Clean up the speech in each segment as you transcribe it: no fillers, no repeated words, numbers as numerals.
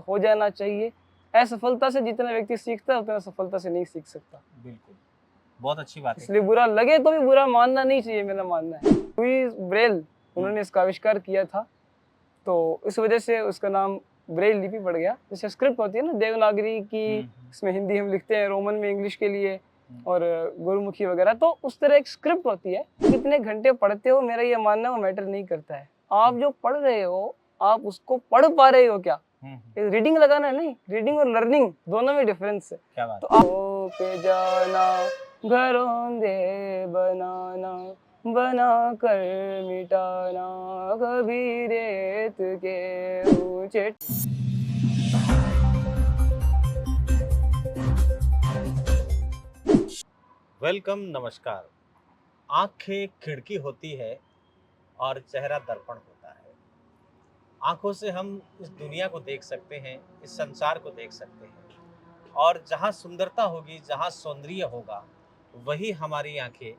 हो जाना चाहिए। असफलता से जितना व्यक्ति सीखता है उतना सफलता से नहीं सीख सकता। बिल्कुल, बहुत अच्छी बात है। इसलिए बुरा लगे तो भी बुरा मानना नहीं चाहिए, मेरा मानना है। लुईस ब्रेल उन्होंने इसका आविष्कार किया था, तो इस वजह से उसका नाम ब्रेल लिपि पड़ गया। जैसे स्क्रिप्ट होती है ना देवनागरी की, इसमें हिंदी हम लिखते हैं, रोमन में इंग्लिश के लिए और गुरुमुखी वगैरह, तो उस तरह एक स्क्रिप्ट होती है। कितने घंटे पढ़ते हो, मेरा ये मानना है वो मैटर नहीं करता है। आप जो पढ़ रहे हो, आप उसको पढ़ पा रहे हो क्या? रीडिंग लगाना है नहीं, रीडिंग और लर्निंग दोनों में डिफरेंस है। क्या बात तो आप पे जाना, घरों दे बनाना, बना कर मिटाना, कभी रेत के ऊंचे। वेलकम, नमस्कार। आंखें खिड़की होती है और चेहरा दर्पण होता है। आंखों से हम इस दुनिया को देख सकते हैं, इस संसार को देख सकते हैं और जहाँ सुंदरता होगी, जहाँ सौंदर्य होगा, वही हमारी आंखें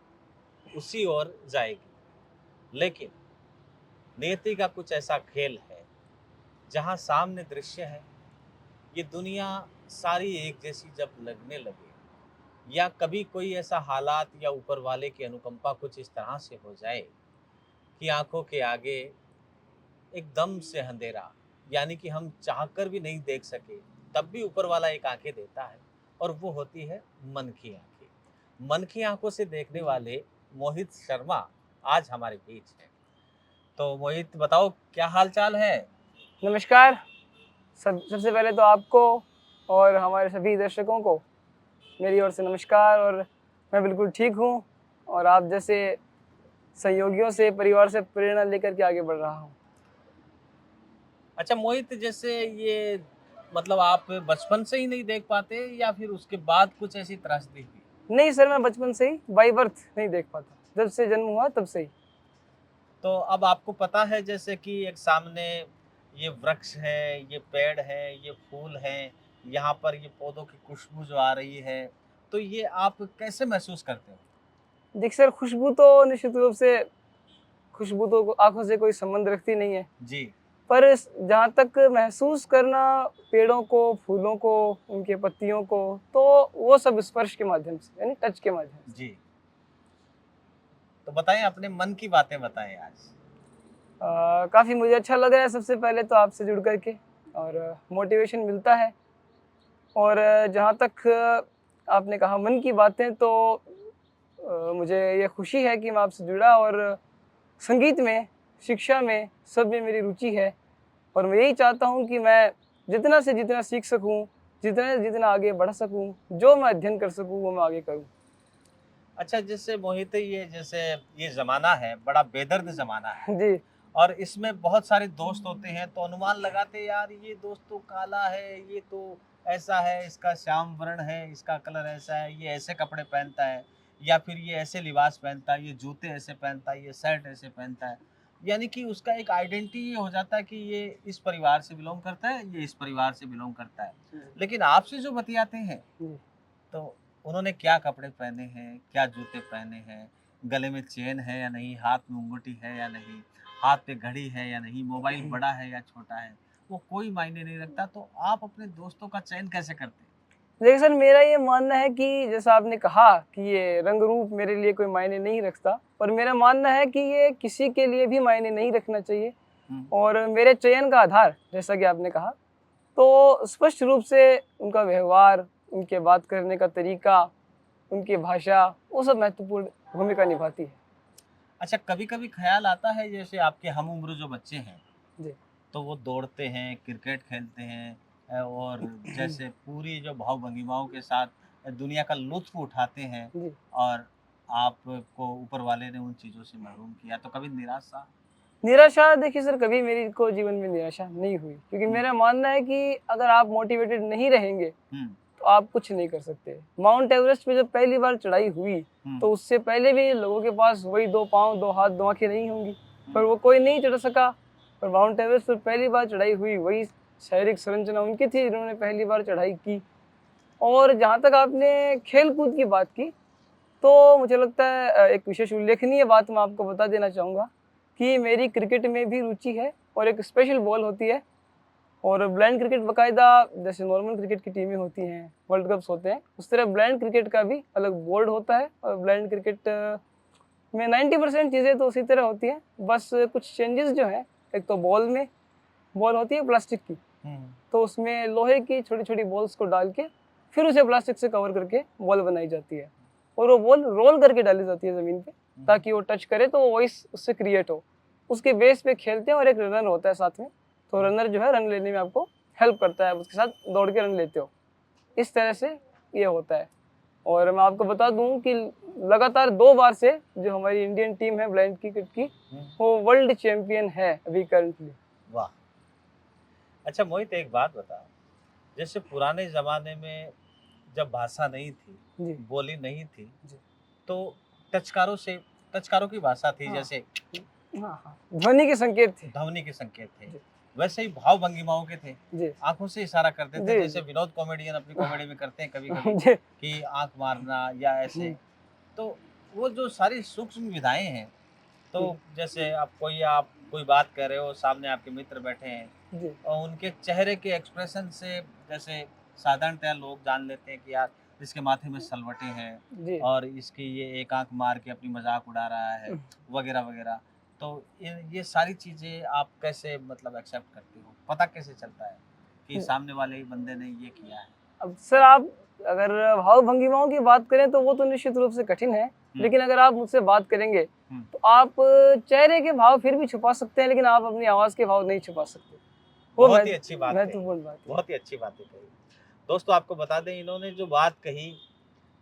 उसी ओर जाएगी। लेकिन नियति का कुछ ऐसा खेल है जहाँ सामने दृश्य है, ये दुनिया सारी एक जैसी जब लगने लगे, या कभी कोई ऐसा हालात या ऊपर वाले की अनुकंपा कुछ इस तरह से हो जाए कि आंखों के आगे एकदम से अंधेरा, यानी कि हम चाहकर भी नहीं देख सके, तब भी ऊपर वाला एक आंखें देता है, और वो होती है मन की आंखें। मन की आंखों से देखने वाले मोहित शर्मा आज हमारे बीच हैं। तो मोहित, बताओ क्या हाल चाल है? नमस्कार। सबसे पहले तो आपको और हमारे सभी दर्शकों को मेरी ओर से नमस्कार। और मैं बिल्कुल ठीक हूँ और आप जैसे सहयोगियों से, परिवार से प्रेरणा लेकर के आगे बढ़ रहा हूँ। अच्छा मोहित, जैसे ये मतलब आप बचपन से ही नहीं देख पाते या फिर उसके बाद कुछ ऐसी त्रासदी हुई? नहीं सर, मैं बचपन से ही बाई बर्थ नहीं देख पाता, जब से जन्म हुआ तब से ही। तो अब आपको पता है जैसे कि एक सामने ये वृक्ष है, ये पेड़ है, ये फूल हैं, यहाँ पर ये पौधों की खुशबू जो आ रही है, तो ये आप कैसे महसूस करते हो? देखिए सर, खुशबू तो निश्चित रूप से, खुशबू तो आंखों से कोई संबंध रखती नहीं है। जी। पर जहाँ तक महसूस करना पेड़ों को, फूलों को, उनके पत्तियों को, तो वो सब स्पर्श के माध्यम से, यानी टच के माध्यम से। जी। तो बताएं, अपने मन की बातें बताएं आज। काफ़ी मुझे अच्छा लग रहा है सबसे पहले तो आपसे जुड़ करके, और मोटिवेशन मिलता है। और जहाँ तक आपने कहा मन की बातें, तो मुझे ये खुशी है कि मैं आपसे जुड़ा, और संगीत में, शिक्षा में, सब में मेरी रुचि है। और मैं यही चाहता हूँ कि मैं जितना से जितना सीख सकूँ, जितना से जितना आगे बढ़ सकूँ, जो मैं अध्ययन कर सकूँ वो मैं आगे करूँ। अच्छा, जैसे मोहित, ये जैसे ये ज़माना है, बड़ा बेदर्द ज़माना है जी। और इसमें बहुत सारे दोस्त होते हैं, तो अनुमान लगाते यार ये दोस्त तो काला है, ये तो ऐसा है, इसका श्याम वर्ण है, इसका कलर ऐसा है, ये ऐसे कपड़े पहनता है, या फिर ये ऐसे लिबास पहनता है, ये जूते ऐसे पहनता है, ये शर्ट ऐसे पहनता है। यानी कि उसका एक आइडेंटिटी ये हो जाता है कि ये इस परिवार से बिलोंग करता है, ये इस परिवार से बिलोंग करता है। लेकिन आपसे जो बतियाते हैं, तो उन्होंने क्या कपड़े पहने हैं, क्या जूते पहने हैं, गले में चेन है या नहीं, हाथ में अंगूठी है या नहीं, हाथ पे घड़ी है या नहीं, मोबाइल बड़ा है या छोटा है, वो कोई मायने नहीं रखता। तो आप अपने दोस्तों का चयन कैसे करते हैं? देखिए सर, मेरा ये मानना है कि जैसा आपने कहा कि ये रंग रूप मेरे लिए कोई मायने नहीं रखता, पर मेरा मानना है कि ये किसी के लिए भी मायने नहीं रखना चाहिए। और मेरे चयन का आधार, जैसा कि आपने कहा, तो स्पष्ट रूप से उनका व्यवहार, उनके बात करने का तरीका, उनकी भाषा, वो सब महत्वपूर्ण भूमिका निभाती है। अच्छा, कभी-कभी ख़्याल आता है जैसे आपके हम उम्र जो बच्चे हैं, जी। तो वो दौड़ते हैं, क्रिकेट खेलते हैं, और जैसे पूरी जो भाव-भंगिमाओं के साथ दुनिया का लुत्फ़ उठाते हैं, जी। और आपको ऊपर वाले ने उन चीज़ों से महरूम किया, तो कभी निराशा? निराशा, देखिए सर, कभी मेरी को जीवन में निराशा नहीं हुई, क्योंकि मेरा मानना है कि अगर आप मोटिवेटेड नहीं रहेंगे तो आप कुछ नहीं कर सकते। माउंट एवरेस्ट पे जब पहली बार चढ़ाई हुई, तो उससे पहले भी लोगों के पास वही 2 पाँव, 2 हाथ, 2 आँखें नहीं होंगी, पर वो कोई नहीं चढ़ सका। पर माउंट एवरेस्ट पर पहली बार चढ़ाई हुई, वही शारीरिक संरचना उनकी थी जिन्होंने पहली बार चढ़ाई की। और जहाँ तक आपने खेल-कूद की बात की, तो मुझे लगता है एक विशेष उल्लेखनीय बात मैं आपको बता देना चाहूँगा कि मेरी क्रिकेट में भी रुचि है, और एक स्पेशल बॉल होती है और ब्लाइंड क्रिकेट बाकायदा जैसे नॉर्मल क्रिकेट की टीमें होती हैं, वर्ल्ड कप्स होते हैं, उस तरह ब्लाइंड क्रिकेट का भी अलग बोर्ड होता है। और ब्लाइंड क्रिकेट में 90% चीज़ें तो उसी तरह होती हैं, बस कुछ चेंजेस जो हैं, एक तो बॉल होती है प्लास्टिक की, तो उसमें लोहे की छोटी छोटी बॉल्स को डाल के फिर उसे प्लास्टिक से कवर करके बॉल बनाई जाती है, और वो बॉल रोल करके डाली जाती है ज़मीन पे, ताकि वो टच करे तो वॉइस उससे क्रिएट हो। उसके बेस पे खेलते हैं, और एक रनर होता है साथ में, तो रनर जो है रन लेने में आपको हेल्प करता है, उसके साथ दौड़ के रन लेते हो। इस तरह से ये होता है। और मैं आपको बता दूं कि लगातार 2 बार से जो हमारी इंडियन टीम है ब्लाइंड क्रिकेट की, वो वर्ल्ड चैंपियन है अभी करंटली। वाह। अच्छा मोहित, एक बात बता, जैसे पुराने ज़माने में जब भाषा नहीं थी, जी बोली नहीं थी, जी तो टचकारों की भाषा थी, हाँ। जैसे हाँ हाँ, ध्वनि के संकेत थे। ध्वनि के संकेत थे, जी वैसे ही भाव भंगिमाओं के थे, जी आंखों से इशारा करते थे, जी जैसे विनोद कॉमेडियन अपनी कॉमेडी में करते हैं कभी कभी जी कि आंख मारना या ऐसे। तो वो जो सारी सूक्ष्म विधाएं हैं, तो जैसे आप कोई बात कर रहे हो, सामने आपके मित्र बैठे हैं, जी और उनके चेहरे के एक्सप्रेशन से जैसे साधारणतः लोग जान लेते हैं कि यार इसके माथे में सलवटें हैं, जी और इसकी ये एक आंख मार के अपनी मजाक उड़ा रहा है, वगैरह वगैरह। तो ये सारी चीज़ें आप कैसे मतलब एक्सेप्ट करते हो, पता कैसे चलता है कि सामने वाले ही बंदे ने ये किया है? अब सर, आप अगर भाव भंगिमाओं की बात करें तो वो तो निश्चित रूप से कठिन है, लेकिन अगर आप मुझसे बात करेंगे तो आप चेहरे के भाव फिर भी छुपा सकते हैं, लेकिन आप अपनी आवाज़ के भाव नहीं छुपा सकते। वो बहुत ही अच्छी बात कही, महत्वपूर्ण बात है। बहुत ही अच्छी बातें कही। दोस्तों, आपको बता दें, इन्होंने जो बात कही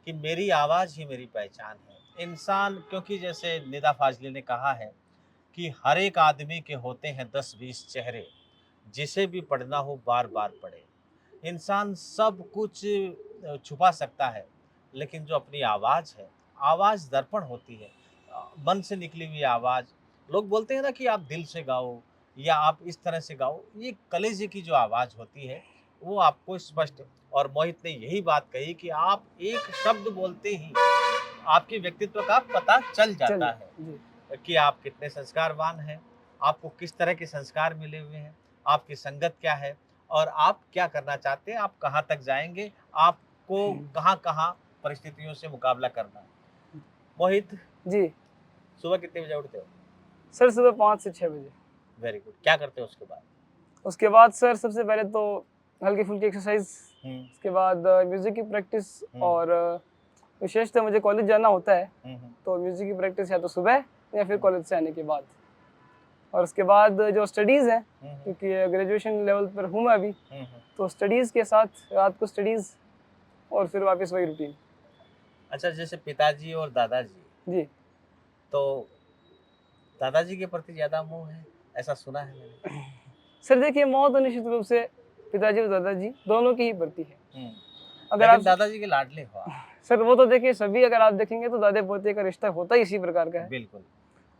कि मेरी आवाज़ ही मेरी पहचान है। इंसान, क्योंकि जैसे निदा फाजली ने कहा है कि हर एक आदमी के होते हैं 10-20 चेहरे, जिसे भी पढ़ना हो बार-बार पढ़े। इंसान सब कुछ छुपा सकता है, लेकिन जो अपनी आवाज़ है, आवाज़ दर्पण होती है। मन से निकली हुई आवाज़, लोग बोलते हैं ना कि आप दिल से गाओ या आप इस तरह से गाओ, ये कलेजे की जो आवाज़ होती है, वो आपको स्पष्ट। और मोहित ने यही बात कही कि आप एक शब्द बोलते ही आपके व्यक्तित्व का पता चल जाता है जी कि आप कितने संस्कारवान हैं, आपको किस तरह के संस्कार मिले हुए हैं, आपकी संगत क्या है, और आप क्या करना चाहते हैं, आप कहाँ तक जाएँगे, आपको कहाँ-कहाँ परिस्थितियों से मुकाबला करना है। मोहित, जी सुबह कितने बजे उठते हो? सर, सुबह 5 से 6 बजे। Very good. क्या करते हो उसके बाद? उसके बाद सर सबसे पहले तो हल्की-फुल्की एक्सरसाइज, हुँ, उसके बाद म्यूज़िक की प्रैक्टिस, हुँ, और विशेषतः मुझे कॉलेज जाना होता है, हुँ, तो म्यूज़िक की प्रैक्टिस या तो सुबह या फिर कॉलेज से आने के बाद। और उसके बाद जो स्टडीज़ है, हुँ, क्योंकि ग्रेजुएशन लेवल पर हूँ मैं अभी, हुँ। तो स्टडीज़ के साथ रात को स्टडीज़, और फिर वापस वही रूटीन। अच्छा, जैसे पिताजी और दादाजी, जी। तो दादाजी के प्रति ज़्यादा मोह है, ऐसा सुना है मैंने। सर देखिए, मोह तो निश्चित रूप से पिताजी और दादाजी दोनों की ही पड़ती है। हुँ, अगर लेकिन आप दादाजी के लाडले हो आप। सर, वो तो देखिए सभी, अगर आप देखेंगे तो दादे-पोते का रिश्ता होता ही इसी प्रकार का है। बिल्कुल,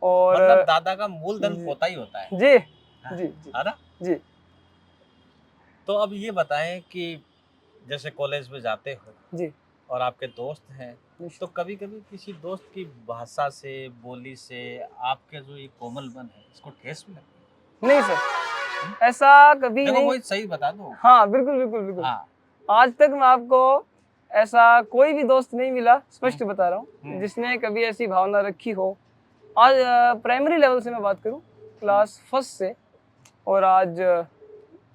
और मतलब दादा का मूलधन जी, पोता ही होता है। जी, हाँ, जी, जी, है ना? जी, तो अब ये बताएँ कि जैसे कॉलेज में जाते हो जी, और आपके दोस्त हैं, तो निश्चित। कभी-कभी किसी दोस्त की भाषा से, बोली से आपके जो ये कोमलपन है, इसको ठेस भी लगती नहीं है? सर, ऐसा कभी देखो नहीं। मोहित, सही बता दो। हाँ, बिल्कुल, बिल्कुल, बिल्कुल। हाँ। आज तक मैं आपको ऐसा कोई भी दोस्त नहीं मिला, हुँ, स्पष्ट बता रहा हूँ, हुँ, जिसने कभी ऐसी भावना रखी हो। आज प्राइमरी लेवल से मैं बात करूँ, हुँ, क्लास फर्स्ट से, और आज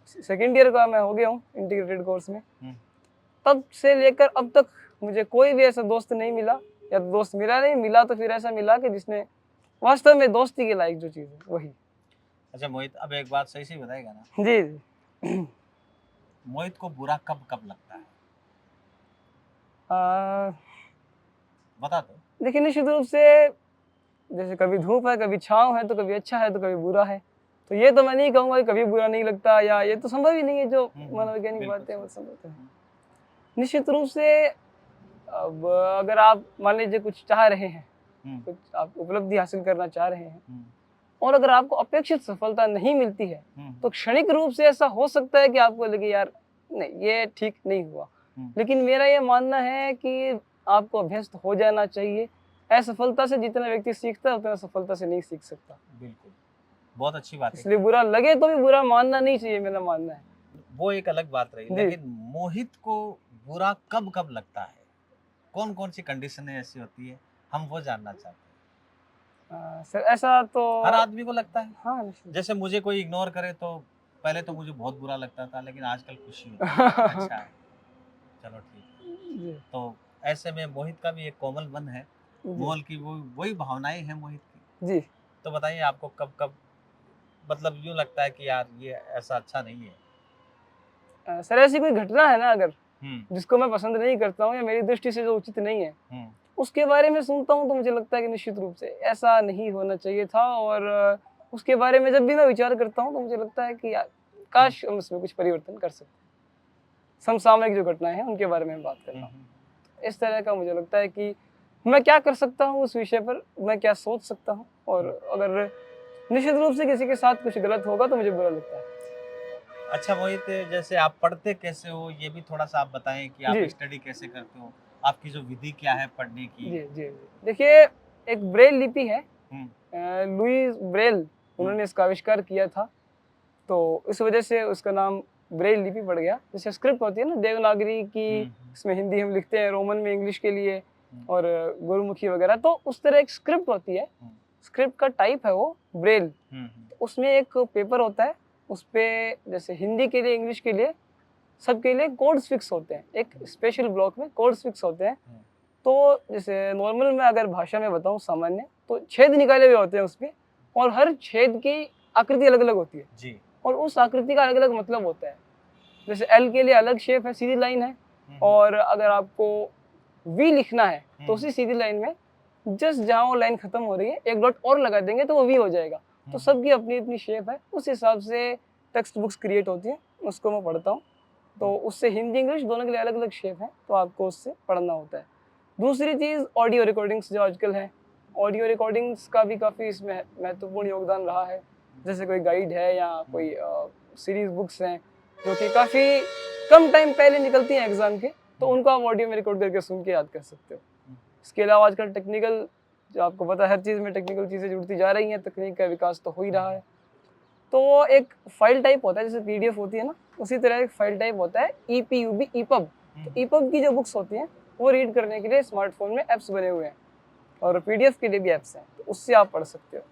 सेकंड ईयर का मैं हो गया हूँ इंटीग्रेटेड कोर्स में। हुँ। तब से लेकर अब तक मुझे कोई भी ऐसा दोस्त नहीं मिला, या दोस्त मिला नहीं, मिला तो फिर ऐसा मिला कि जिसने वास्तव में दोस्ती के लायक जो चीज़ है, वही। अच्छा मोहित, अब एक बात सही से बताएगा ना, जी, जी। मोहित को बुरा कब-कब लगता है? अ, बता दो। देखिए निश्चित रूप से, जैसे कभी धूप है, कभी छाँव है, तो कभी अच्छा है, तो कभी बुरा है। तो ये तो मैं नहीं कहूँगा कि कभी बुरा नहीं लगता, या ये तो संभव ही नहीं है, जो मनोवैज्ञानिक बिल्कुल बातें हैं वो सही। संभव तो है। हुँ, निश्चित रूप से, अब अगर आप मान लीजिए कुछ चाह रहे हैं, हुँ, कुछ आप उपलब्धि हासिल करना चाह रहे हैं, हुँ, और अगर आपको अपेक्षित सफलता नहीं मिलती है, हुँ, तो क्षणिक रूप से ऐसा हो सकता है कि आपको लगे यार नहीं, ये ठीक नहीं हुआ। हुँ। लेकिन मेरा ये मानना है कि आपको अभ्यस्त हो जाना चाहिए। असफलता से जितना व्यक्ति सीखता है, उतना सफलता से नहीं सीख सकता। बिल्कुल, बहुत अच्छी बात है। इसलिए बुरा लगे तो भी बुरा मानना नहीं चाहिए, मेरा मानना है। वो एक अलग बात रही, जी। लेकिन मोहित को बुरा कब कब लगता है? कौन कौन सी कंडीशनें ऐसी होती है, हम वो जानना चाहते हैं। सर ऐसा तो हर आदमी को लगता है, हाँ निश्चित। जैसे मुझे कोई इग्नोर करे तो पहले तो मुझे बहुत बुरा लगता था, लेकिन आजकल खुशी होती है कि अच्छा है, चलो ठीक है। जी तो ऐसे में मोहित का भी एक कोमल मन है, जी मोल की वो वही भावनाएं हैं मोहित की। जी। तो बताइए आपको कब कब मतलब यूं लगता है कि यार ये ऐसा अच्छा नहीं है? सर ऐसी कोई घटना है ना अगर हम्म जिसको मैं पसंद नहीं करता हूँ या मेरी दृष्टि से जो उचित नहीं है, हम्म उसके बारे में सुनता हूँ तो मुझे लगता है कि निश्चित रूप से ऐसा नहीं होना चाहिए था। और उसके बारे में जब भी मैं विचार करता हूँ तो मुझे लगता है कि यार काश हम इसमें कुछ परिवर्तन कर सकते। समसामयिक जो घटनाएं हैं उनके बारे में मैं बात कर रहा हूँ। इस तरह का मुझे लगता है कि मैं क्या कर सकता हूँ उस विषय पर, मैं क्या सोच सकता हूँ, और अगर निश्चित रूप से किसी के साथ कुछ गलत होगा तो मुझे बुरा लगता है। अच्छा मोहित, जैसे आप पढ़ते कैसे हो ये भी थोड़ा सा आप बताएं कि आप जी स्टडी कैसे करते हो, आपकी जो विधि क्या है पढ़ने की? जी जी। देखिए, एक ब्रेल लिपि है, हम्म लुईस ब्रेल, हम्म उन्होंने इसका आविष्कार किया था। तो इस वजह से उसका नाम ब्रेल लिपि पड़ गया। जैसे स्क्रिप्ट होती है ना देवनागरी की, हम्म इसमें हिंदी हम लिखते हैं, रोमन में इंग्लिश के लिए, हम्म और गुरुमुखी वगैरह, तो उस तरह एक स्क्रिप्ट होती है। हम्म स्क्रिप्ट का टाइप है वो ब्रेल। हम्म उसमें एक पेपर होता है, उस पे जैसे हिंदी के लिए, इंग्लिश के लिए, सबके लिए कोड्स फिक्स होते हैं। एक स्पेशल ब्लॉक में कोड्स फिक्स होते हैं। हम्म तो जैसे नॉर्मल में अगर भाषा में बताऊं सामान्य, तो छेद निकाले हुए होते हैं उसपे, और हर छेद की आकृति अलग अलग होती है, जी। और उस आकृति का अलग अलग मतलब होता है। जैसे एल के लिए अलग शेप है, सीधी लाइन है, और अगर आपको वी लिखना है तो उसी सीधी लाइन में जस्ट जहाँ वो लाइन खत्म हो रही है एक डॉट और लगा देंगे तो वो वी हो जाएगा। तो सबकी अपनी अपनी शेप है, उस हिसाब से टेक्स्ट बुक्स क्रिएट होती हैं, उसको मैं पढ़ता हूँ। तो उससे हिंदी इंग्लिश दोनों के लिए अलग अलग शेप है, तो आपको उससे पढ़ना होता है। दूसरी चीज़ ऑडियो रिकॉर्डिंग्स जो आजकल हैं, ऑडियो रिकॉर्डिंग्स का भी काफ़ी इसमें महत्वपूर्ण योगदान रहा है। जैसे कोई गाइड है या कोई सीरीज बुक्स हैं जो कि काफ़ी कम टाइम पहले निकलती हैं एग्ज़ाम के, तो उनको आप ऑडियो में रिकॉर्ड करके सुन के याद कर सकते हो। इसके अलावा आजकल टेक्निकल, जो आपको पता है हर चीज़ में टेक्निकल चीज़ें जुड़ती जा रही हैं, तकनीक का विकास तो हो ही रहा है। तो वो एक फाइल टाइप होता है, जैसे पीडीएफ होती है ना, उसी तरह एक फाइल टाइप होता है ईपीयूबी, ईपब। तो ईपब की जो बुक्स होती हैं वो रीड करने के लिए स्मार्टफोन में ऐप्स बने हुए हैं, और पीडीएफ के लिए भी ऐप्स हैं, तो उससे आप पढ़ सकते हो।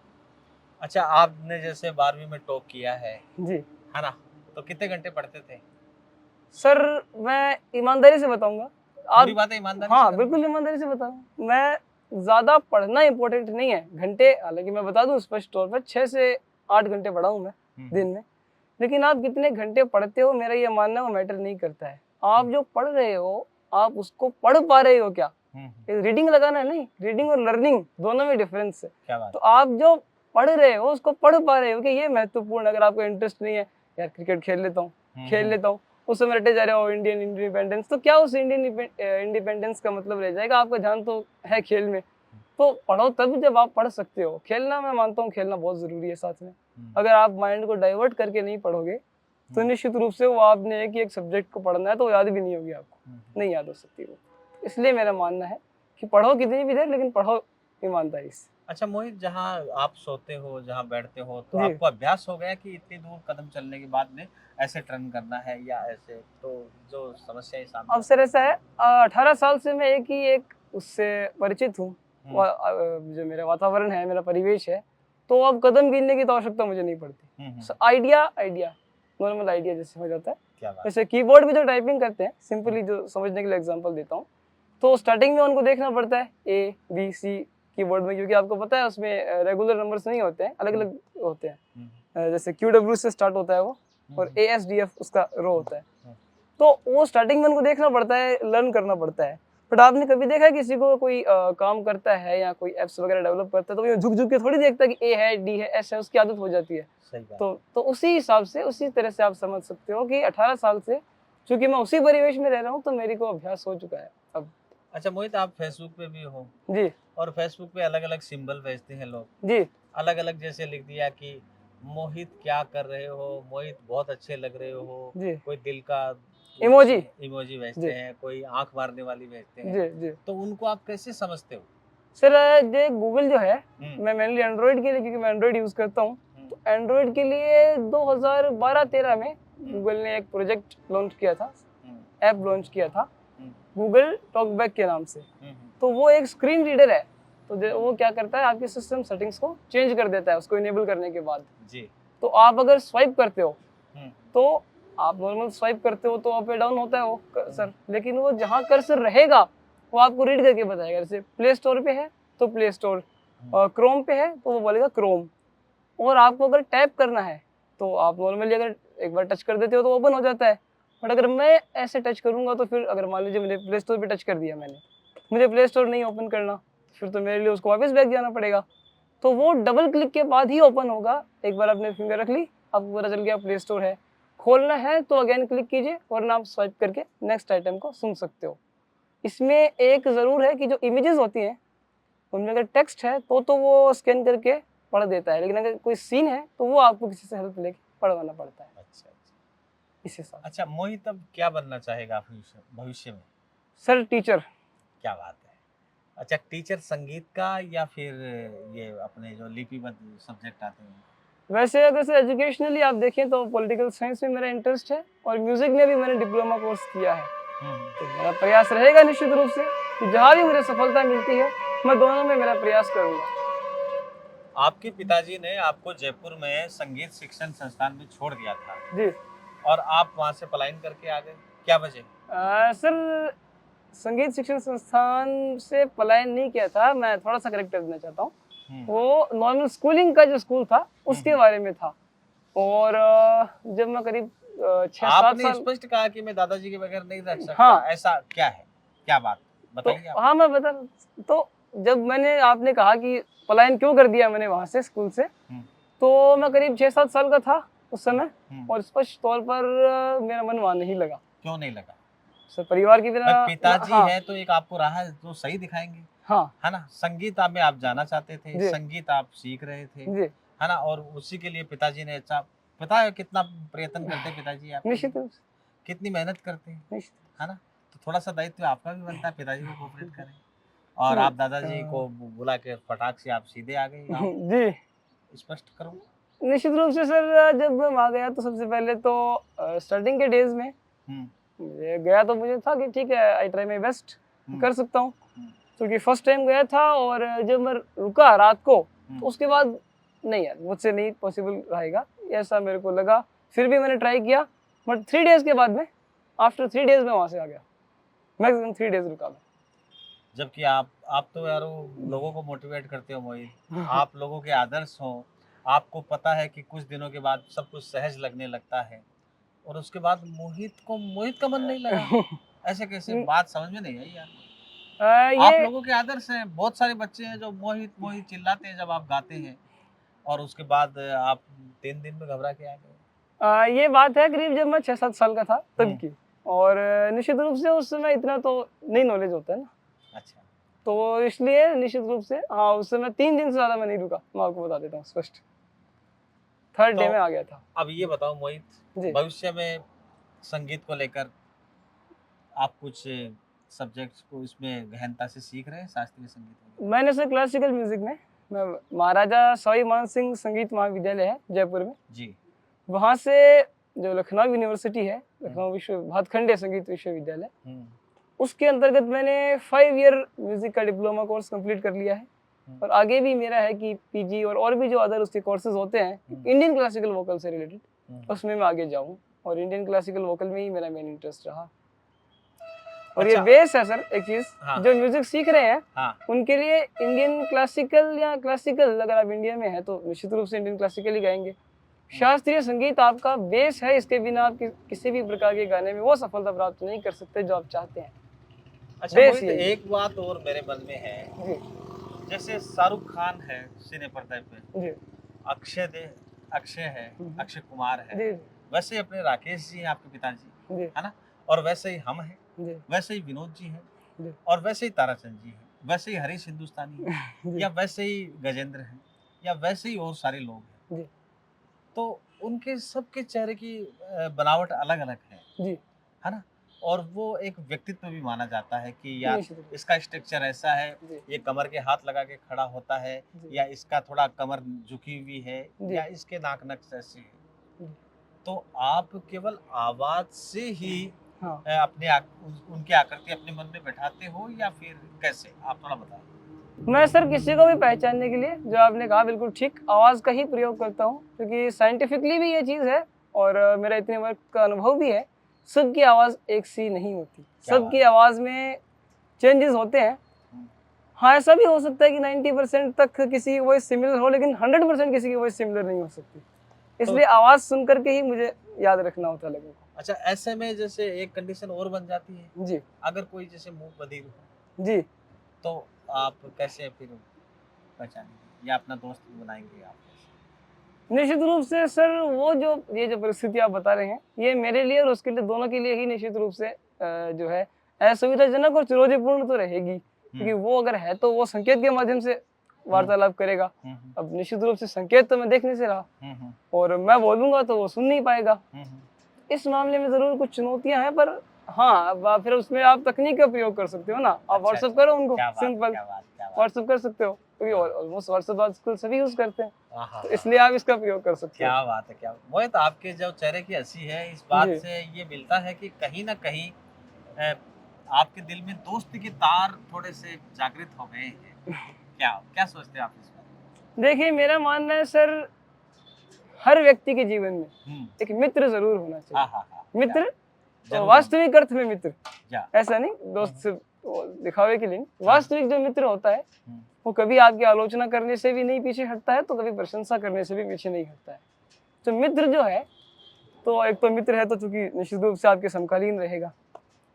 अच्छा, आपने जैसे 12वीं में टॉप किया जी है ना? तो कितने घंटे पढ़ते थे? सर, मैं ईमानदारी से बताऊंगा पूरी आप। बात है ईमानदारी से हाँ करनी बिल्कुल ईमानदारी से बताऊँ, मैं ज़्यादा पढ़ना इंपॉर्टेंट नहीं है घंटे, हालांकि मैं बता दूं स्पष्ट तौर पर 6 से 8 घंटे पढ़ा हूँ मैं दिन में। लेकिन आप कितने घंटे पढ़ते हो, मेरा ये मानना वो मैटर नहीं करता है। आप जो पढ़ रहे हो, आप उसको पढ़ पा रहे हो क्या? रीडिंग लगाना है नहीं, रीडिंग और लर्निंग दोनों में डिफरेंस है। क्या बात? तो आप जो पढ़ रहे हो उसको पढ़ पा रहे हो कि ये महत्वपूर्ण। अगर आपको इंटरेस्ट नहीं है, यार क्रिकेट खेल लेता हूँ, उस समय रटे जा रहे हो इंडियन इंडिपेंडेंस, तो क्या उस इंडियन इंडिपेंडेंस का मतलब रह जाएगा? आपका ध्यान तो है खेल में। तो पढ़ो तब जब आप पढ़ सकते हो। खेलना, मैं मानता हूँ खेलना बहुत ज़रूरी है साथ में। अगर आप माइंड को डाइवर्ट करके नहीं पढ़ोगे तो निश्चित रूप से वो आपने एक सब्जेक्ट को पढ़ना है तो याद भी नहीं होगी आपको, नहीं याद हो सकती वो। इसलिए मेरा मानना है कि पढ़ो कितनी भी देर, लेकिन पढ़ो ईमानदारी से। अच्छा मोहित, जहाँ आप सोते हो, जहाँ बैठते हो, तो जी आपको अभ्यास हो गया कि इतनी दूर कदम चलने के बाद में ऐसे टर्न करना है या ऐसे, तो जो समस्याएं सामने अब सर ऐसा है, 18 साल से मैं एक उससे परिचित हूँ। जो मेरा वातावरण है, मेरा परिवेश है, तो अब कदम गिनने की तो आवश्यकता मुझे नहीं पड़ती। आइडिया नॉर्मल आइडिया जैसे हो जाता है। क्या बात? जैसे कीबोर्ड भी जो टाइपिंग करते हैं, सिंपली जो समझने के लिए एग्जांपल देता हूँ, तो स्टार्टिंग में उनको देखना पड़ता है ए बी सी कीबोर्ड में, क्योंकि आपको पता है उसमें रेगुलर नंबर्स नहीं होते हैं, अलग अलग होते हैं। जैसे QW से स्टार्ट होता है वो, और ASDF उसका रो होता है। तो वो स्टार्टिंग में उनको देखना पड़ता है, लर्न करना पड़ता है। बट आपने कभी देखा है किसी को, कोई काम करता है या कोई एप्स वगैरह डेवलप करता है, तो वो झुक झुक के थोड़ी देखता है कि ए है, डी है, एस है, उसकी आदत हो जाती है। सही बात। तो उसी हिसाब से, उसी तरह से आप समझ सकते हो कि 18 साल से चूंकि मैं उसी परिवेश में रह रहा हूँ, तो मेरे को अभ्यास हो चुका है अब। अच्छा मोहित, आप फेसबुक पे भी हो, जी और फेसबुक पे अलग अलग सिंबल भेजते हैं लोग, जी अलग अलग, जैसे लिख दिया कि मोहित क्या कर रहे हो, मोहित बहुत अच्छे लग रहे हो, जी। कोई दिल का इमोजी। इमोजी भेजते जी हैं, कोई आंख मारने वाली भेजते हैं, जी जी। तो उनको आप कैसे समझते हो? सर ये गूगल जो है, मैं मेनली एंड्रॉइड के लिए, क्योंकि मैं एंड्रॉइड यूज़ करता हूँ, तो एंड्रॉइड के लिए 2012-13 में गूगल ने एक प्रोजेक्ट लॉन्च किया था, हम्म, ऐप लॉन्च किया था हम्म, गूगल टॉकबैक के नाम से। हम्म, तो वो एक स्क्रीन रीडर है, तो वो क्या करता है, आपकी सिस्टम सेटिंग्स को चेंज कर देता है उसको इनेबल करने के बाद। जी। तो आप अगर स्वाइप करते हो हम्म, तो आप नॉर्मल स्वाइप करते हो तो अप एंड डाउन होता है वो कर्सर, लेकिन वो जहाँ कर्सर रहेगा वो आपको रीड करके बताएगा। जैसे प्ले स्टोर पे है तो प्ले स्टोर, और क्रोम पे है तो वो बोलेगा क्रोम। और आपको अगर टैप करना है तो आप नॉर्मली अगर एक बार टच कर देते हो तो ओपन हो जाता है। बट अगर मैं ऐसे टच करूंगा तो फिर अगर मान लीजिए मैंने प्ले स्टोर पे टच कर दिया, मुझे प्ले स्टोर नहीं ओपन करना, फिर तो मेरे लिए उसको वापस बैक जाना पड़ेगा। तो वो डबल क्लिक के बाद ही ओपन होगा। एक बार आपने फिंगर रख ली, आपको पता चल गया प्ले स्टोर है। खोलना है तो अगेन क्लिक कीजिए और आप स्वाइप करके नेक्स्ट आइटम को सुन सकते हो। इसमें एक ज़रूर है कि जो इमेजेस होती हैं उनमें अगर टेक्स्ट है तो वो स्कैन करके पढ़ देता है, लेकिन अगर कोई सीन है तो वो आपको किसी से हेल्प लेके पढ़वाना पड़ता है अच्छा अच्छा। इस हिसाब से। अच्छा मोहित, अब क्या बनना चाहेगा भविष्य भविष्य में? Sir teacher. क्या बात है। अच्छा, टीचर संगीत का या फिर ये अपने जो लिपिबद्ध सब्जेक्ट आते हैं? वैसे अगर सर एजुकेशनली आप देखें तो पॉलिटिकल साइंस में मेरा इंटरेस्ट है और म्यूजिक में भी मैंने डिप्लोमा कोर्स किया है। तो मेरा प्रयास रहेगा निश्चित रूप से कि जहाँ भी मुझे सफलता मिलती है मैं दोनों में मेरा प्रयास करूंगा। आपके पिताजी ने आपको जयपुर में संगीत शिक्षण संस्थान में छोड़ दिया था जी और आप वहां से पलायन करके आ गए, क्या वजह? सर, संगीत शिक्षण संस्थान से पलायन नहीं किया था, मैं थोड़ा सा करेक्ट कर देना चाहता हूँ। वो नॉर्मल स्कूलिंग का जो स्कूल था उसके बारे में था। और जब मैं करीब 6-7 आपने साल, स्पष्ट कहा कि मैं दादाजी के बगैर नहीं रह सकता। हाँ, ऐसा क्या है, क्या बात तो बताइए आप। हाँ मैं बता, तो जब आपने कहा कि पलायन क्यों कर दिया मैंने वहां से स्कूल से, तो मैं करीब 6-7 साल का था उस समय। और स्पष्ट तौर पर मेरा मन वहां नहीं लगा। क्यों नहीं लगा? सर परिवार की भाई बिना, पिताजी हाँ है तो एक आपको राह तो सही दिखाएंगे, हाँ है ना? संगीत आप में आप जाना चाहते थे, जी संगीत आप सीख रहे थे, जी, है ना? और उसी के लिए पिताजी ने अच्छा, पता है कितना प्रयत्न करते हैं पिताजी आपके लिए, निश्चित रूप से, कितनी मेहनत करते हैं, निश्चित। है ना? तो थोड़ा सा दायित्व आपका भी बनता है, पिताजी को कोऑपरेट करें। और आप दादाजी को बुला के फटाक से आप सीधे आ गए गाँव, जी स्पष्ट करो। निश्चित रूप से सर, जब मैं वहाँ गया तो सबसे पहले तो स्टार्टिंग के डेज में मुझे गया तो मुझे था कि ठीक है, आई ट्राई माई बेस्ट, कर सकता हूँ, क्योंकि फर्स्ट टाइम गया था। और जब मैं रुका रात को तो उसके बाद नहीं यार, मुझसे नहीं पॉसिबल रहेगा, ऐसा मेरे को लगा। फिर भी मैंने ट्राई किया, बट 3 डेज के बाद में, आफ्टर 3 डेज में वहाँ से आ गया। मैक्सिमम 3 डेज रुका मैं। जबकि आप तो यार वो लोगों को मोटिवेट करते हो मोहित, आप लोगों के आदर्श हो। आपको पता है कि कुछ दिनों के बाद सब कुछ सहज लगने लगता है और उसके बाद मोहित का मन नहीं लगा, ऐसे कैसे? बात समझ में नहीं आई यार। आप ये लोगों के आदर्श हैं, बहुत सारे बच्चे हैं जो मोहित मोहित चिल्लाते हैं जब आप गाते हैं और उसके बाद आप 3 दिन में घबरा के आ गए। ये बात है करीब जब मैं 6-7 साल का था तब की। और निश्चित रूप से उस समय इतना तो नहीं नॉलेज होता है ना, अच्छा, तो इसलिए निश्चित रूप से हाँ, उस समय 3 दिन से ज़्यादा मैं नहीं रुका, मैं आपको बता देता हूँ स्पष्ट। थर्ड डे तो में आ गया था। अब ये बताओ मोहित, जी भविष्य में संगीत को लेकर आप कुछ सब्जेक्ट्स को इसमें गहनता से सीख रहे हैं, शास्त्रीय संगीत वगैरह? मैंने सर क्लासिकल म्यूजिक में, मैं महाराजा सवाई मान सिंह संगीत महाविद्यालय है जयपुर में, जी। वहाँ से जो लखनऊ यूनिवर्सिटी है, लखनऊ विश्व भातखंडे संगीत विश्वविद्यालय, उसके अंतर्गत मैंने 5 ईयर म्यूजिक का डिप्लोमा कोर्स कंप्लीट कर लिया है। और आगे भी मेरा है कि पीजी और भी जो अदर उसके कोर्सेज होते हैं इंडियन क्लासिकल वोकल से रिलेटेड, उसमें मैं आगे जाऊँ। और इंडियन क्लासिकल वोकल में ही मेरा मेन इंटरेस्ट रहा। और अच्छा, ये बेस है सर एक चीज, हाँ, जो म्यूजिक सीख रहे हैं हाँ, उनके लिए इंडियन क्लासिकल या क्लासिकल, अगर आप इंडिया में है तो निश्चित रूप से इंडियन क्लासिकल ही गाएंगे। शास्त्रीय संगीत आपका बेस है, इसके बिना आप किसी भी प्रकार के गाने में वो सफलता प्राप्त नहीं कर सकते जो आप चाहते हैं। अच्छा बेस मोहित, यही है। एक बात और मेरे मन में है, जी जैसे शाहरुख खान है सिने पर्दे पे, जी अक्षय है, अक्षय कुमार है, जी वैसे ही अपने राकेश जी हैं आपके पिताजी, जी है ना? और वैसे ही हम हैं, जी वैसे ही विनोद जी हैं, जी और वैसे ही ताराचंद जी हैं, वैसे ही हरीश हिंदुस्तानी हैं, जी या वैसे ही गजेंद्र हैं, या वैसे ही और सारे लोग हैं। जी तो उनके सबके चेहरे की बनावट अलग-अलग जी है ना? और वो एक व्यक्तित्व भी माना जाता है कि यार निश्चित रूप इसका स्ट्रक्चर ऐसा है, जी ये कमर के हाथ लगा के खड़ा होता है, जी या इसका थोड़ा कमर झुकी हुई है, जी या इसके नाक नक्श ऐसे है। जी। तो आप केवल आवाज से ही हाँ। उनकी आकृति अपने मन में बैठाते हो या फिर कैसे, आप थोड़ा बताएं। मैं सर किसी को भी पहचानने के लिए, जो आपने कहा बिल्कुल ठीक, आवाज़ का ही प्रयोग करता हूँ, क्योंकि साइंटिफिकली भी ये चीज़ है और मेरा इतने वर्ष का अनुभव भी है। सबकी आवाज़ एक सी नहीं होती, सबकी आवाज़ में चेंजेस होते हैं। हाँ, ऐसा भी हो सकता है कि 90% तक किसी की वॉइस सिमिलर हो, लेकिन 100% किसी की वॉइस सिमिलर नहीं हो सकती। इसलिए आवाज़ सुन करके ही मुझे याद रखना होता है लोगों को। अच्छा, ऐसे में जैसे एक कंडीशन और बन जाती है जी। अगर कोई जैसे मुंह बधिर हो जी। तो आप कैसे फिर पहचानेंगे या अपना दोस्त बनाएंगे आप कैसे? निश्चित रूप से सर, वो ये जो परिस्थिति आप बता रहे हैं, ये मेरे लिए और उसके लिए, दोनों के लिए ही निश्चित रूप से जो है असुविधाजनक और चुनौतीपूर्ण तो रहेगी, क्योंकि वो अगर है तो वो संकेत के माध्यम से वार्तालाप करेगा। अब निश्चित रूप से संकेत तो मैं देख नहीं से रहा और मैं बोलूंगा तो वो सुन नहीं पाएगा। इस मामले में जरूर कुछ चुनौतियां हैं, पर हाँ, अब फिर उसमें आप तकनीक का प्रयोग कर सकते हो ना। आप व्हाट्सएप करो उनको, सिंपल व्हाट्सएप कर सकते हो, क्योंकि ऑलमोस्ट व्हाट्सएप आजकल सभी यूज करते हैं, तो इसलिए आप इसका प्रयोग कर सकते हो। क्या बात है, क्या मोहित, तो आपके जो चेहरे की हंसी है, इस बात से ये मिलता है कि कहीं ना कहीं आपके दिल में दोस्ती के तार थोड़े से जागृत हो गए हैं। क्या क्या सोचते हैं आप इस बारे? देखिए, मेरा मानना है सर, हर व्यक्ति के जीवन में एक मित्र जरूर होना चाहिए। मित्र तो वास्तविक अर्थ में मित्र, ऐसा नहीं दोस्त से दिखावे के लिए। वास्तविक जो मित्र होता है वो कभी आपकी आलोचना करने से भी नहीं पीछे हटता है, तो कभी प्रशंसा करने से भी पीछे नहीं हटता है। तो मित्र जो है, तो एक तो मित्र है तो चूंकि निश्चित रूप से आपके समकालीन रहेगा,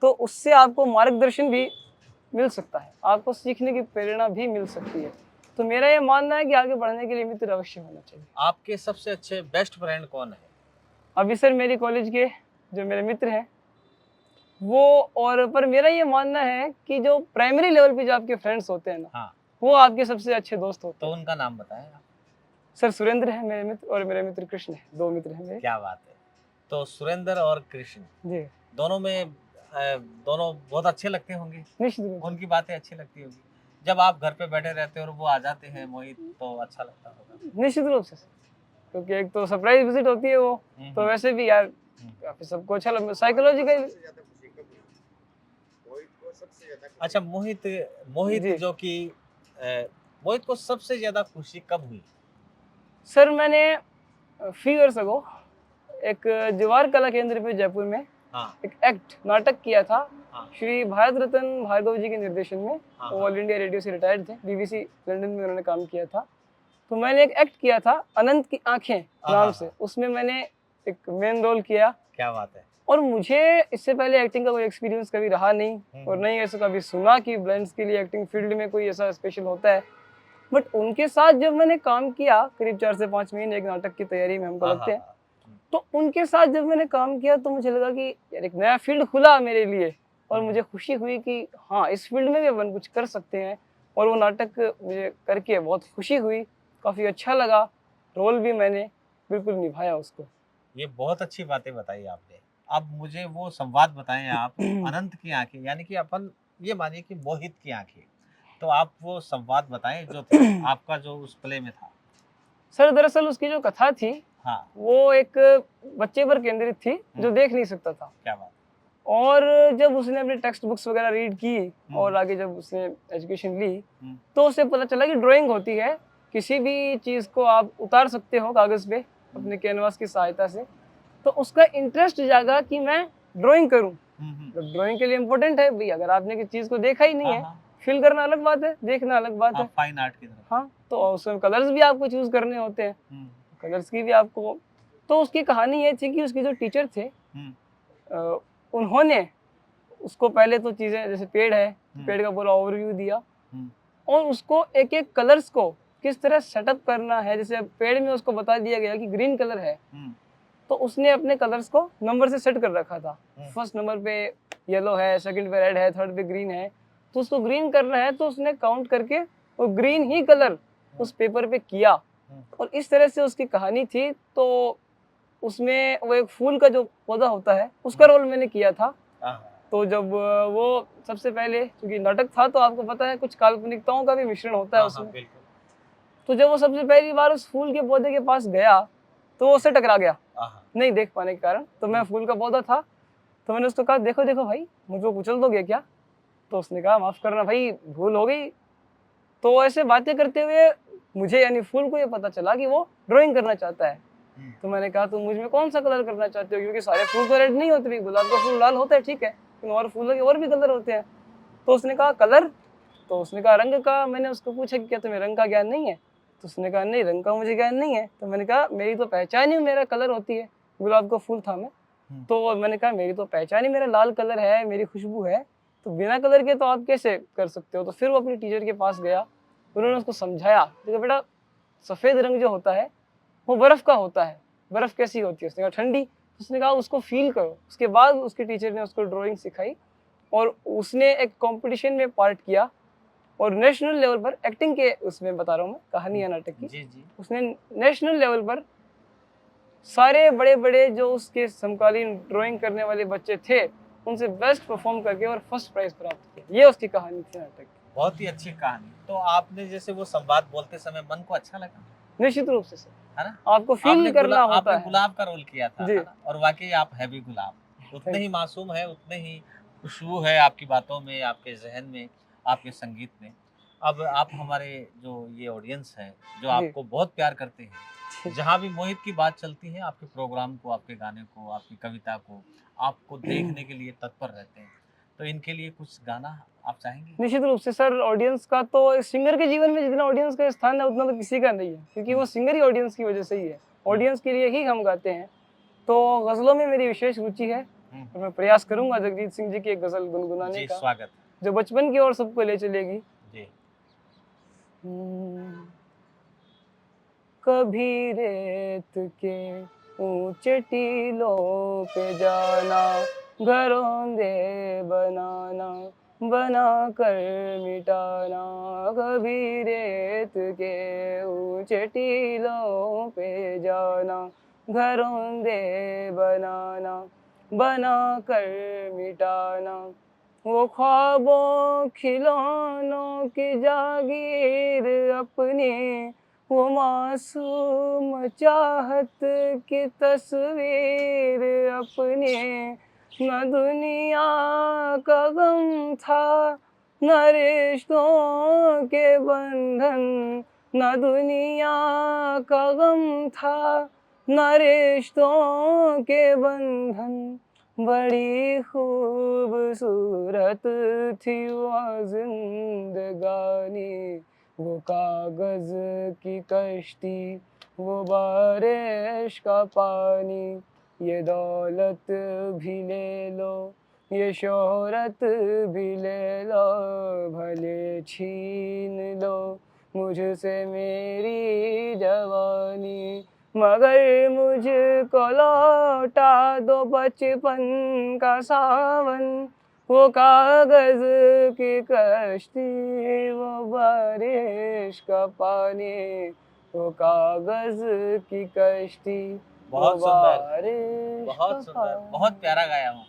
तो उससे आपको मार्गदर्शन भी मिल सकता है, आपको सीखने की प्रेरणा भी मिल सकती है। तो मेरा ये मानना है कि आगे बढ़ने के लिए मित्र अवश्य होना चाहिए। आपके सबसे अच्छे बेस्ट फ्रेंड कौन है? अभी सर मेरी कॉलेज के जो मेरे मित्र हैं वो, और पर मेरा ये मानना है कि जो प्राइमरी लेवल पे जो आपके फ्रेंड्स होते हैं ना, वो आपके सबसे अच्छे दोस्त होते हैं। तो उनका नाम बताएं आप। सर सुरेंद्र है मेरे मित्र और मेरे मित्र कृष्ण है, दो मित्र हैं मेरे। क्या बात है। तो सुरेंद्र और कृष्ण जी, दोनों बहुत अच्छे लगते होंगे। निश्चित रूप से उनकी बातें अच्छी लगती होगी। जब आप घर पे बैठे रहते हो और वो आ जाते हैं मोहित, तो अच्छा लगता होगा। निश्चित रूप से, क्योंकि एक तो सरप्राइज विजिट होती है वो, तो वैसे भी यार काफी सबको अच्छा लगता है साइकोलॉजिकल। अच्छा मोहित, जो कि मोहित को सबसे ज्यादा खुशी कब हुई? सर मैंने फ्यू इयर्स अगो एक जवाहर कला केंद्र पे जयपुर में एक एक्ट नाटक किया था। श्री भारत रत्न भार्गव जी के निर्देशन में। वो ऑल इंडिया रेडियो से रिटायर्ड थे, बीबीसी लंदन में उन्होंने काम किया था। तो मैंने एक एक्ट किया था अनंत की आंखें नाम से, उसमें मैंने एक मेन रोल किया। क्या बात है। और मुझे इससे पहले एक्टिंग का कोई एक्सपीरियंस कभी रहा नहीं और नहीं ऐसा कभी सुना कि ब्लाइंड्स के लिए एक्टिंग फील्ड में कोई ऐसा स्पेशल होता है। बट उनके साथ जब मैंने काम किया, करीब 4 से 5 महीने एक नाटक की तैयारी में हमको लगते हैं, तो उनके साथ जब मैंने काम किया तो मुझे लगा कि यार एक नया फील्ड खुला मेरे लिए और मुझे खुशी हुई कि हाँ, इस फील्ड में भी अपन कुछ कर सकते हैं। और वो नाटक मुझे करके बहुत खुशी हुई, काफ़ी अच्छा लगा, रोल भी मैंने बिल्कुल निभाया उसको। ये बहुत अच्छी बातें बताई आपने। अब मुझे वो संवाद बताएं आप, अनंत की आंखें, यानी कि अपन ये मानिए कि मोहित की आंखें, तो आप वो संवाद बताएं जो आपका जो उस प्ले में था। सर दरअसल उसकी जो कथा थी, वो एक बच्चे पर केंद्रित थी जो देख नहीं सकता था। क्या बात। और जब उसने अपनी टेक्स्ट बुक्स वगैरह रीड की और आगे जब उसने एजुकेशन ली, तो उसे पता चला कि ड्राइंग होती है, किसी भी चीज़ को आप उतार सकते हो कागज़ पे अपने कैनवास की सहायता से। तो उसका इंटरेस्ट जागा कि मैं ड्राइंग करूं। ड्राइंग के लिए इम्पोर्टेंट है भाई, अगर आपने किसी चीज़ को देखा ही नहीं है, फील करना अलग बात है, देखना अलग बात है, फाइन आर्ट की तरह। हाँ, तो उसमें कलर्स भी आपको चूज करने होते हैं, कलर्स की भी आपको। तो उसकी कहानी ये थी कि उसके जो टीचर थे, उन्होंने उसको पहले तो चीज़ें जैसे पेड़ है, पेड़ का पूरा ओवरव्यू दिया और उसको एक एक कलर्स को किस तरह सेटअप करना है। जैसे पेड़ में उसको बता दिया गया कि ग्रीन कलर है, तो उसने अपने कलर्स को नंबर से सेट कर रखा था। फर्स्ट नंबर पे येलो है, सेकंड पे रेड है, थर्ड पे ग्रीन है, तो उसको ग्रीन करना है, तो उसने काउंट करके वो ग्रीन ही कलर उस पेपर पे किया। और इस तरह से उसकी कहानी थी। तो उसमें वो एक फूल का जो पौधा होता है उसका रोल मैंने किया था। तो जब वो सबसे पहले, क्योंकि नाटक था तो आपको पता है कुछ काल्पनिकताओं का भी मिश्रण होता है उसमें, तो जब वो सबसे पहली बार उस फूल के पौधे के पास गया तो वो उससे टकरा गया। नहीं देख पाने के कारण। तो मैं फूल का पौधा था, तो मैंने उसको कहा देखो देखो भाई, मुझको कुचल दोगे क्या? तो उसने कहा माफ़ करना भाई, भूल हो गई। तो ऐसे बातें करते हुए मुझे यानी फूल को ये पता चला कि वो ड्राइंग करना चाहता है। तो मैंने कहा तुम मुझ में कौन सा कलर करना चाहते हो, क्योंकि सारे फूल तो रेड नहीं होते, भी गुलाब का फूल लाल होता है ठीक है, लेकिन और फूलों के और भी कलर होते हैं। तो उसने कहा कलर, तो उसने कहा रंग का। मैंने उसको पूछा कि क्या तुम्हें रंग का ज्ञान नहीं है? तो उसने कहा नहीं, रंग का मुझे ज्ञान नहीं है। तो मैंने कहा मेरी तो पहचान ही मेरा कलर होती है, गुलाब का फूल था मैं। तो मैंने कहा मेरी तो पहचान ही मेरा लाल कलर है, मेरी खुशबू है, तो बिना कलर के तो आप कैसे कर सकते हो? तो फिर वो अपनी टीचर के पास गया, उन्होंने उसको समझाया, देखो बेटा सफ़ेद रंग जो होता है वो बर्फ़ का होता है। बर्फ़ कैसी होती है? उसने कहा ठंडी। उसने कहा उसको फ़ील करो। उसके बाद उसके टीचर ने उसको ड्राइंग सिखाई और उसने एक कॉम्पिटिशन में पार्ट किया और नेशनल लेवल पर एक्टिंग के, उसमें बता रहा हूँ मैं, कहानी या नाटक की। जी जी। उसने नेशनल लेवल पर सारे बड़े-बड़े जो उसके समकालीन ड्राइंग करने वाले बच्चे थे, उनसे बेस्ट परफ़ॉर्म करके और फर्स्ट प्राइज़ प्राप्त किया। ये उसकी कहानी थी नाटक की। बहुत ही अच्छी कहानी। तो आपने जैसे वो संवाद बोलते समय मन को अच्छा लगा, निश्चित रूप से सर, है ना? आपको फ़ील करना होता आपने है। गुलाब का रोल किया था, जी, है ना? और वाक़ई आप हैं भी गुलाब। उतने ही मासूम है, उतने ही खुशबू है आपकी बातों में, आपके ज़हन में, आपके संगीत में। अब आप हमारे जो ये ऑडियंस है, जो जी, आपको बहुत प्यार करते हैं, जी। जहाँ भी मोहित की बात चलती है, आपके प्रोग्राम को, आपके गाने को, आपकी कविता को, आपको देखने के लिए तत्पर रहते हैं। तो इनके लिए कुछ गाना आप चाहेंगे? निश्चित रूप से सर, ऑडियंस का तो सिंगर के जीवन में जितना ऑडियंस का स्थान है उतना तो किसी का नहीं है, क्योंकि वो सिंगर ही ऑडियंस की वजह से ही है। ऑडियंस के लिए ही हम गाते हैं। तो गज़लों में मेरी विशेष रुचि है हुँ, और मैं प्रयास करूँगा जगजीत सिंह जी की एक गज़ल गुनगुनाने जी, का, स्वागत है। जो बचपन की ओर सबको ले चलेगी। जी। हम्म, कभी रेत के ऊंचे टीलों पे जाना, घरों दे बनाना, बना कर मिटाना। कभी रेत के ऊंचे टीलों पे जाना, घरों दे बनाना, बना कर मिटाना। वो ख्वाबों खिलौनों की जागीर अपनी, वो मासूम चाहत की तस्वीर अपनी। न दुनिया का गम था, न रिश्तों के बंधन, न दुनिया का गम था, न रिश्तों के बंधन। बड़ी खूबसूरत थी वो जिंदगानी, वो कागज की कश्ती, वो बारिश का पानी। ये दौलत भी ले लो, ये शोहरत भी ले लो, भले छीन लो मुझसे मेरी जवानी, मगर मुझको लौटा दो बचपन का सावन। वो कागज की कश्ती, वो बारिश का पानी, वो कागज की कश्ती, वो बहुत सुंदर, बारिश का बहुत सुंदर, बहुत पानी। प्यारा गाया हूँ।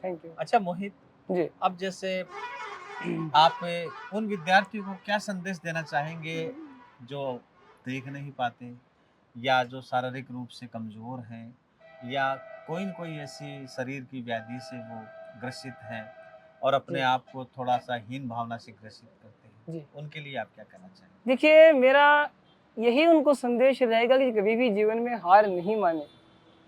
थैंक यू अच्छा मोहित, जी। अब जैसे आप उन विद्यार्थियों को क्या संदेश देना चाहेंगे जो देख नहीं पाते या जो शारीरिक रूप से कमज़ोर हैं या कोई न कोई ऐसी शरीर की व्याधि से वो ग्रसित हैं और अपने जी, आप को थोड़ा-सा हीन भावना से ग्रसित करते हैं, जी। उनके लिए आप क्या कहना चाहेंगे? देखिए, मेरा यही उनको संदेश रहेगा कि कभी भी जीवन में हार नहीं मानें।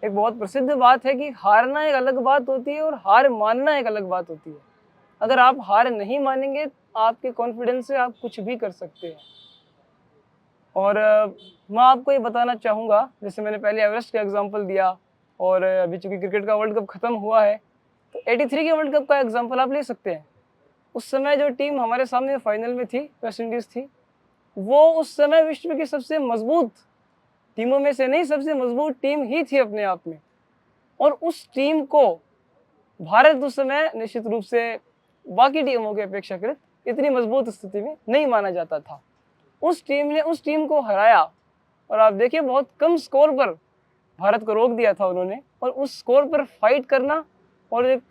एक बहुत प्रसिद्ध बात है कि हारना एक अलग बात होती है और हार मानना एक अलग बात होती है। अगर आप हार नहीं मानेंगे, आपके कॉन्फिडेंस से आप कुछ भी कर सकते हैं। और मैं आपको ये बताना चाहूँगा, जैसे मैंने पहले एवरेस्ट का एग्ज़ाम्पल दिया और अभी चूँकि क्रिकेट का वर्ल्ड कप ख़त्म हुआ है, तो 83 के वर्ल्ड कप का एग्ज़ाम्पल आप ले सकते हैं। उस समय जो टीम हमारे सामने फाइनल में थी, वेस्ट इंडीज़ थी, वो उस समय विश्व की सबसे मज़बूत टीमों में से नहीं, सबसे मज़बूत टीम ही थी अपने आप में। और उस टीम को भारत उस समय निश्चित रूप से बाकी टीमों की अपेक्षाकृत इतनी मज़बूत स्थिति में नहीं माना जाता था। उस टीम ने उस टीम को हराया और आप देखिए बहुत कम स्कोर पर भारत को रोक दिया था उन्होंने। और उस स्कोर पर फाइट करना और एक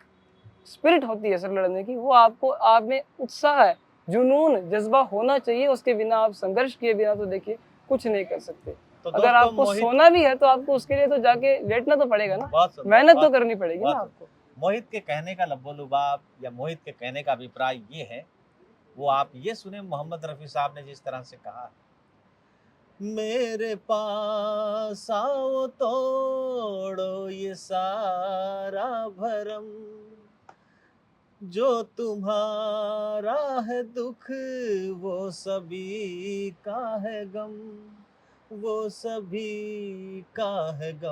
स्पिरिट होती है सर लड़ने की, वो आपको, आप में उत्साह है, जुनून, जज्बा होना चाहिए। उसके बिना आप संघर्ष किए बिना तो देखिए कुछ नहीं कर सकते। तो अगर दोस्तों आपको सोना भी है तो आपको उसके लिए तो जाके लेटना तो पड़ेगा ना, बहुत सुंदर, मेहनत तो बहुत करनी पड़ेगी ना बहुत आपको। मोहित के कहने का लब्बो-लुबाब या मोहित के कहने का अभिप्राय ये है, वो आप ये सुने मोहम्मद रफ़ी साहब ने जिस तरह से कहा है, मेरे पास आओ तोड़ो ये सारा भरम, जो तुम्हारा है दुख वो सभी का है गम, वो सभी का है गम।